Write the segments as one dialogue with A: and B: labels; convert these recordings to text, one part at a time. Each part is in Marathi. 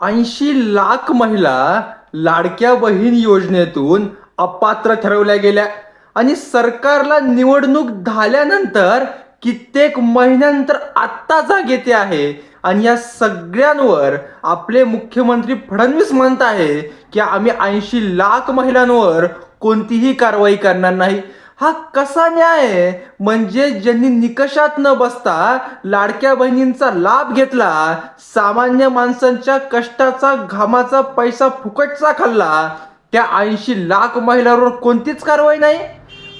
A: 80 लाख महिला लाडक्या बहीण योजनेतून अपात्र ठरवल्या गेल्या आणि सरकारला निवडणूक झाल्यानंतर कित्येक महिन्यानंतर आत्ता जाग येते आहे. आणि या सगळ्यांवर आपले मुख्यमंत्री फडणवीस म्हणत आहे की आम्ही 80 लाख महिलांवर कोणतीही कारवाई करणार नाही. हा कसा न्याय आहे? म्हणजे ज्यांनी निकषात न बसता लाडक्या बहिणींचा लाभ घेतला, सामान्य माणसांच्या कष्टाचा घामाचा पैसा फुकटचा खाल्ला, त्या 80 लाख महिलांवर कोणतीच कारवाई नाही.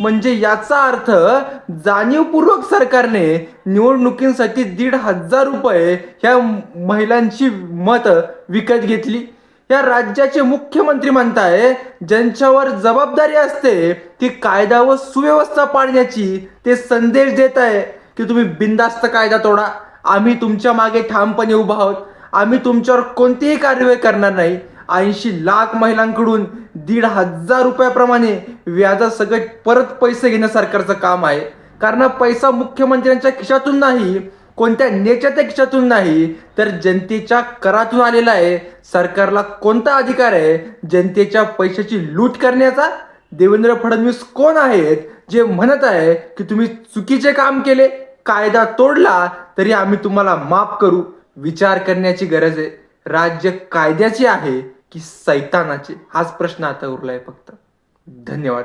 A: म्हणजे याचा अर्थ जाणीवपूर्वक सरकारने निवडणुकीसाठी 1,500 रुपये ह्या महिलांची मत विकत घेतली. या राज्याचे मुख्यमंत्री म्हणताय ज्यांच्यावर जबाबदारी असते ती कायदा व सुव्यवस्था पाळण्याची, ते संदेश देत आहे की तुम्ही बिनधास्त कायदा तोडा, आम्ही तुमच्या मागे ठामपणे उभा आहोत, आम्ही तुमच्यावर कोणतीही कारवाई करणार नाही. 80 लाख महिलांकडून 1,500 रुपयाप्रमाणे व्याजासकट परत पैसे घेणं सरकारचं काम आहे. कारण पैसा मुख्यमंत्र्यांच्या खिशातून नाही, कोणत्या नेत्याच्या खिशातून नाही, तर जनतेच्या करातून आलेला आहे. सरकारला कोणता अधिकार आहे जनतेच्या पैशाची लूट करण्याचा? देवेंद्र फडणवीस कोण आहेत जे म्हणत आहे की तुम्ही चुकीचे काम केले, कायदा तोडला तरी आम्ही तुम्हाला माफ करू? विचार करण्याची गरज आहे. राज्य कायद्याचे आहे की सैतानाचे? हाच प्रश्न आता उरलाय फक्त. धन्यवाद.